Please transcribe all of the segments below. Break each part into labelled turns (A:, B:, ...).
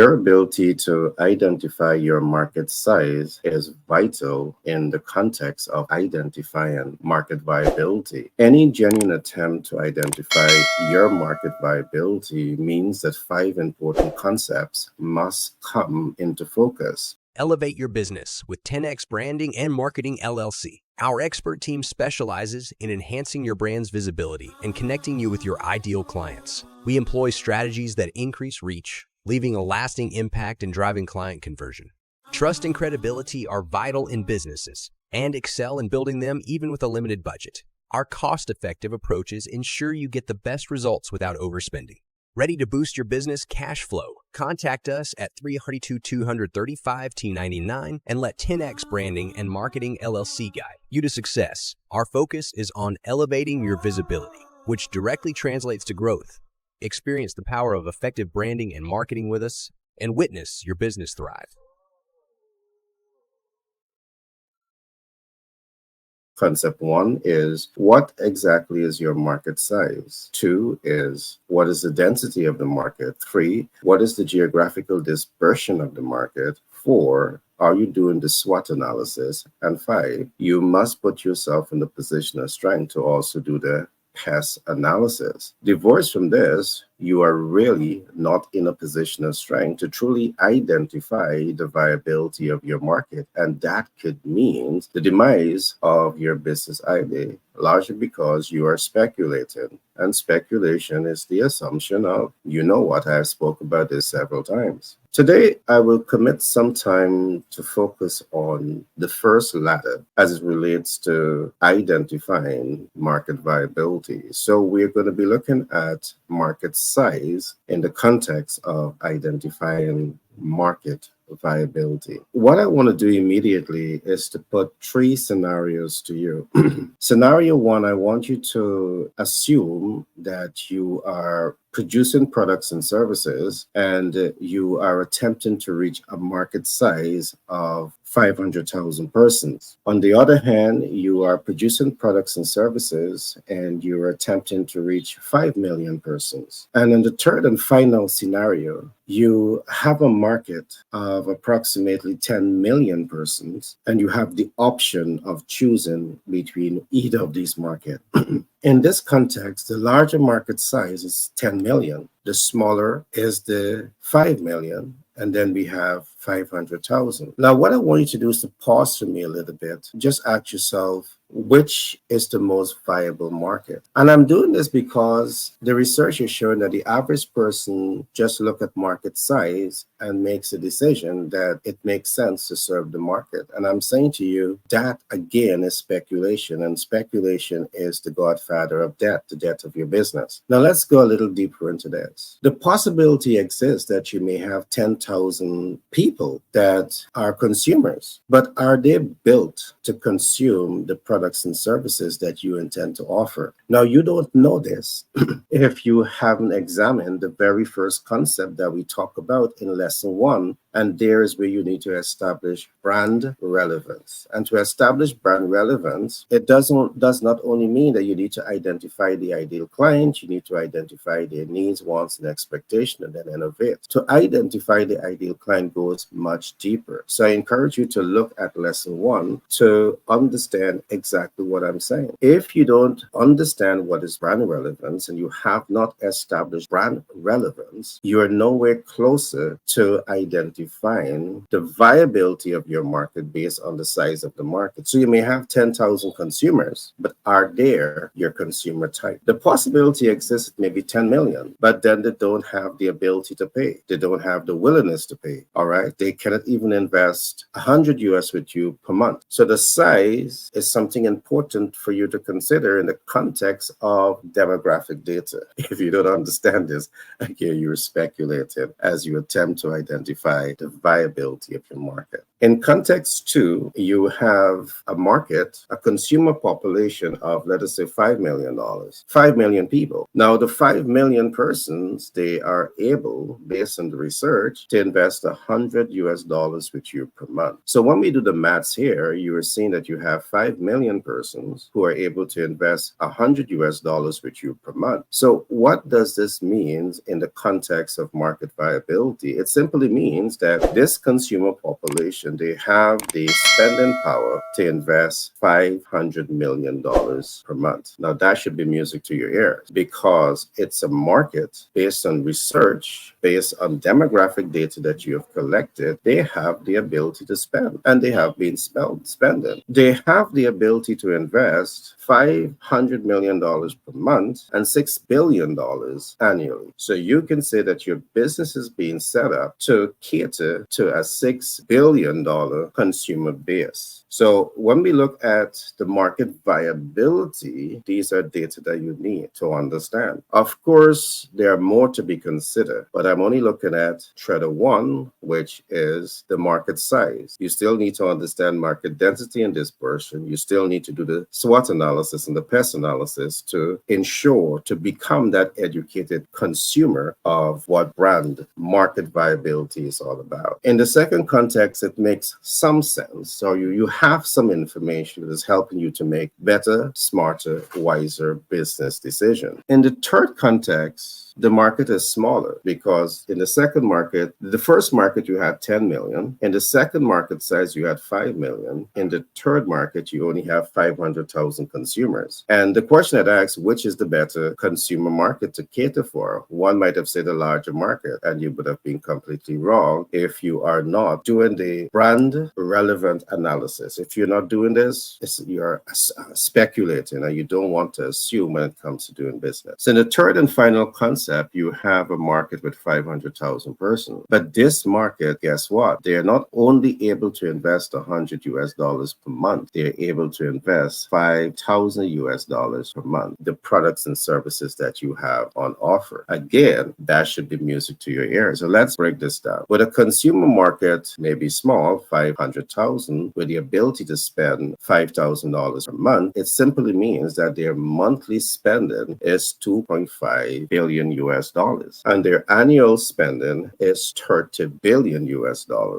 A: Your ability to identify your market size is vital in the context of identifying market viability. Any genuine attempt to identify your market viability means that five important concepts must come into focus.
B: Elevate your business with 10x Branding and Marketing LLC. Our expert team specializes in enhancing your brand's visibility and connecting you with your ideal clients. We employ strategies that increase reach, leaving a lasting impact and driving client conversion. Trust and credibility are vital in businesses and excel in building them even with a limited budget. Our cost-effective approaches ensure you get the best results without overspending. Ready to boost your business cash flow? Contact us at 332-235-T99 and let 10x Branding and Marketing LLC guide you to success. Our focus is on elevating your visibility, which directly translates to growth. Experience the power of effective branding and marketing with us and witness your business thrive.
A: Concept one is, what exactly is your market size? Two is, what is the density of the market? Three, what is the geographical dispersion of the market? Four, are you doing the SWOT analysis? And five, you must put yourself in the position of strength to also do the PEST analysis. Divorced from this, you are really not in a position of strength to truly identify the viability of your market. And that could mean the demise of your business idea, largely because you are speculating. And speculation is the assumption of, you know what, I've spoke about this several times. Today, I will commit some time to focus on the first ladder as it relates to identifying market viability. So we're going to be looking at market size in the context of identifying market viability. What I want to do immediately is to put three scenarios to you. Scenario one, I want you to assume that you are producing products and services and you are attempting to reach a market size of 500,000 persons. On the other hand, you are producing products and services and you're attempting to reach 5 million persons. And in the third and final scenario, you have a market of approximately 10 million persons and you have the option of choosing between either of these markets. In this context, the larger market size is 10 million. The smaller is the 5 million. And then we have 500,000. Now, what I want you to do is to pause for me a little bit. Just ask yourself, which is the most viable market? And I'm doing this because the research is showing that the average person just look at market size and makes a decision that it makes sense to serve the market. And I'm saying to you, that again is speculation, and speculation is the godfather of debt, the debt of your business. Now, let's go a little deeper into this. The possibility exists that you may have 10,000 people that are consumers, but are they built to consume the products and services that you intend to offer? Now, you don't know this if you haven't examined the very first concept that we talk about in lesson one, and there is where you need to establish brand relevance. And to establish brand relevance, it does not only mean that you need to identify the ideal client, you need to identify their needs, wants, and expectations, and then innovate. To identify the ideal client goes much deeper. So I encourage you to look at lesson one to understand exactly what I'm saying. If you don't understand what is brand relevance and you have not established brand relevance, you are nowhere closer to identifying the viability of your market based on the size of the market. So you may have 10,000 consumers, but are they your consumer type? The possibility exists maybe 10 million, but then they don't have the ability to pay. They don't have the willingness to pay. All right. They cannot even invest 100 US with you per month. So the size is something important for you to consider in the context of demographic data. If you don't understand this, again, you're speculating as you attempt to identify identify the viability of your market. In context two, you have a market, a consumer population of, let us say, $5 million, 5 million people. Now, the 5 million persons, they are able, based on the research, to invest $100 with you per month. So when we do the maths here, you are seeing that you have 5 million persons who are able to invest $100 with you per month. So what does this mean in the context of market viability? It simply means that this consumer population, they have the spending power to invest $500 million per month. Now that should be music to your ears, because it's a market based on research, based on demographic data that you have collected. They have the ability to spend, and they have been spending. They have the ability to invest $500 million per month and $6 billion annually. So you can say that your business is being set up to cater to a $6 billion consumer base. So when we look at the market viability, these are data that you need to understand. Of course, there are more to be considered, but I'm only looking at Treader 1, which is the market size. You still need to understand market density and dispersion. You still need to do the SWOT analysis and the PEST analysis to ensure to become that educated consumer of what brand market viability is all about. In the second context, it makes some sense. So you have some information that is helping you to make better, smarter, wiser business decisions. In the third context, the market is smaller, because in the second market, the first market you had 10 million. In the second market size, you had 5 million. In the third market, you only have 500,000 consumers. And the question that asks, which is the better consumer market to cater for? One might have said a larger market, and you would have been completely wrong if you are not doing the brand relevant analysis. If you're not doing this, you're speculating, and you don't want to assume when it comes to doing business. So in the third and final concept, you have a market with 500,000 persons. But this market, guess what? They are not only able to invest $100 per month, they're able to invest $5,000 per month, the products and services that you have on offer. Again, that should be music to your ears. So let's break this down. With a consumer market, maybe small, 500,000, with the ability to spend $5,000 per month, it simply means that their monthly spending is $2.5 billion and their annual spending is $30 billion.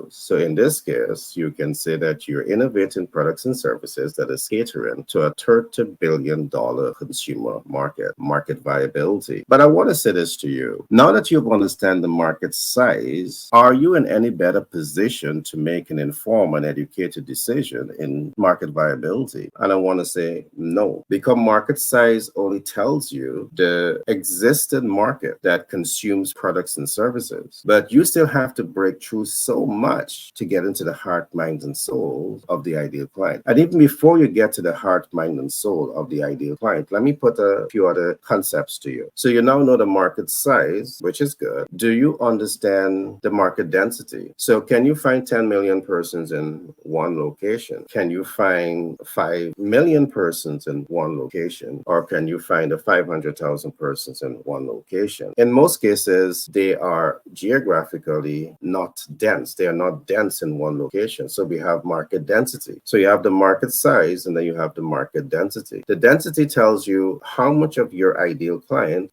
A: So in this case, you can say that you're innovating products and services that is catering to a $30 billion consumer market viability. But I want to say this to you. Now that you've understand the market size, are you in any better position to make an informed and educated decision in market viability? And I want to say no, because market size only tells you the existing market that consumes products and services. But you still have to break through so much to get into the heart, mind, and soul of the ideal client. And even before you get to the heart, mind, and soul of the ideal client, let me put a few other concepts to you. So you now know the market size, which is good. Do you understand the market density? So can you find 10 million persons in one location? Can you find 5 million persons in one location? Or can you find 500,000 persons in one location? In most cases, they are geographically not dense. They are not dense in one location. So we have market density. So you have the market size, and then you have the market density. The density tells you how much of your ideal client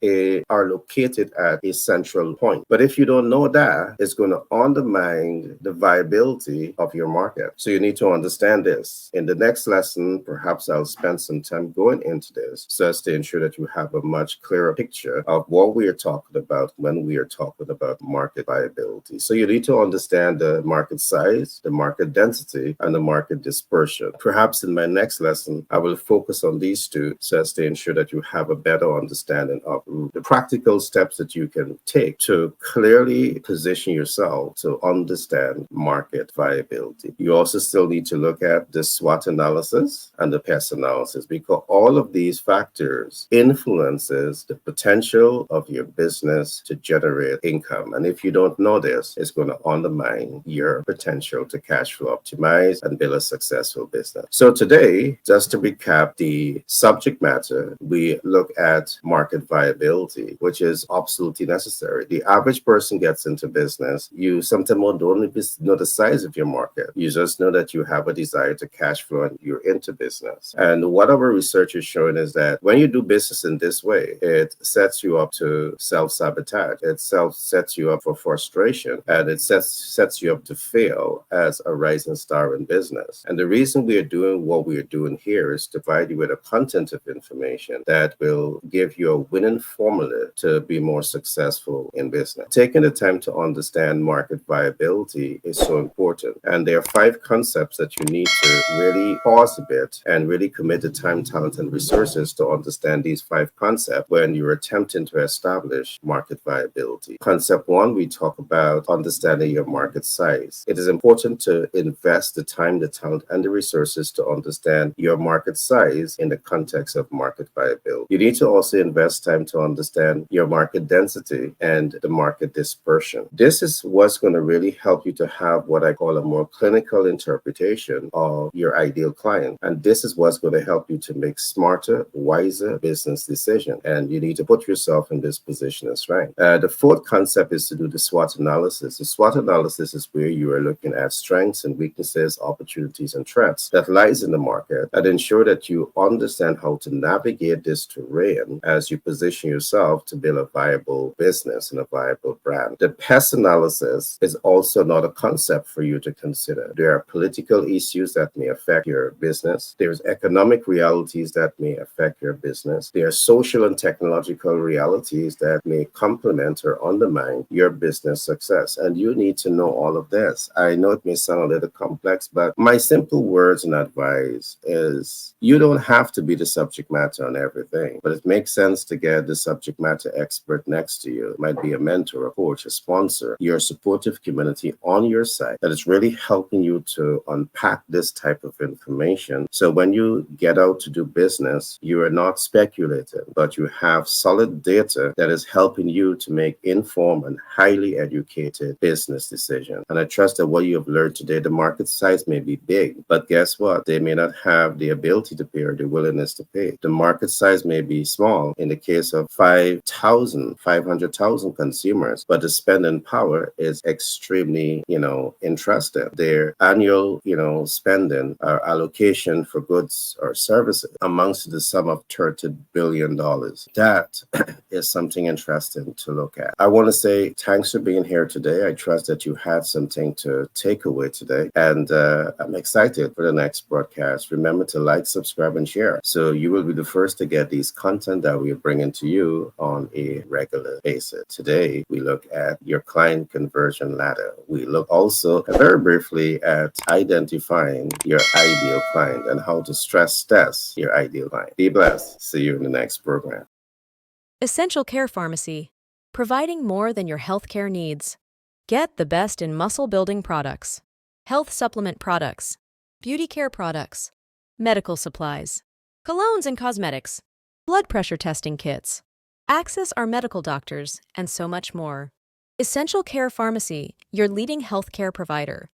A: are located at a central point. But if you don't know that, it's going to undermine the viability of your market. So you need to understand this. In the next lesson, perhaps I'll spend some time going into this so as to ensure that you have a much clearer picture of what we are talking about when we are talking about market viability. So you need to understand the market size, the market density, and the market dispersion. Perhaps in my next lesson, I will focus on these two so as to ensure that you have a better understanding of the practical steps that you can take to clearly position yourself to understand market viability. You also still need to look at the SWOT analysis and the PEST analysis, because all of these factors influences the potential of of your business to generate income. And if you don't know this, it's going to undermine your potential to cash flow optimize and build a successful business. So today, just to recap the subject matter, we look at market viability, which is absolutely necessary. The average person gets into business, you sometimes don't even know the size of your market. You just know that you have a desire to cash flow and you're into business. And what our research is showing is that when you do business in this way, it sets you up to self-sabotage. It sets you up for frustration, and it sets you up to fail as a rising star in business. And the reason we are doing what we are doing here is to provide you with a content of information that will give you a winning formula to be more successful in business. Taking the time to understand market viability is so important. And there are 5 concepts that you need to really pause a bit and really commit the time, talent, and resources to understand these 5 concepts when you're attempting to establish market viability. Concept 1, we talk about understanding your market size. It is important to invest the time, the talent, and the resources to understand your market size in the context of market viability. You need to also invest time to understand your market density and the market dispersion. This is what's going to really help you to have what I call a more clinical interpretation of your ideal client. And this is what's going to help you to make smarter, wiser business decisions. And you need to put yourself in this position as right. The 4th concept is to do the SWOT analysis. The SWOT analysis is where you are looking at strengths and weaknesses, opportunities and threats that lies in the market, and ensure that you understand how to navigate this terrain as you position yourself to build a viable business and a viable brand. The PEST analysis is also not a concept for you to consider. There are political issues that may affect your business. There's economic realities that may affect your business. There are social and technological realities that may complement or undermine your business success. And you need to know all of this. I know it may sound a little complex, but my simple words and advice is you don't have to be the subject matter on everything, but it makes sense to get the subject matter expert next to you. It might be a mentor, a coach, a sponsor, your supportive community on your side that is really helping you to unpack this type of information. So when you get out to do business, you are not speculating, but you have solid data that is helping you to make informed and highly educated business decisions. And I trust that what you have learned today, the market size may be big, but guess what? They may not have the ability to pay or the willingness to pay. The market size may be small in the case of 500,000 consumers, but the spending power is extremely, interesting. Their annual, spending or allocation for goods or services amongst the sum of $30 billion. That is something interesting to look at. I want to say thanks for being here today. I trust that you had something to take away today, and I'm excited for the next broadcast. Remember to like, subscribe, and share, so you will be the first to get these content that we are bringing to you on a regular basis. Today, we look at your client conversion ladder. We look also very briefly at identifying your ideal client and how to stress test your ideal client. Be blessed. See you in the next program.
C: Essential Care Pharmacy, providing more than your healthcare needs. Get the best in muscle-building products, health supplement products, beauty care products, medical supplies, colognes and cosmetics, blood pressure testing kits. Access our medical doctors, and so much more. Essential Care Pharmacy, your leading healthcare provider.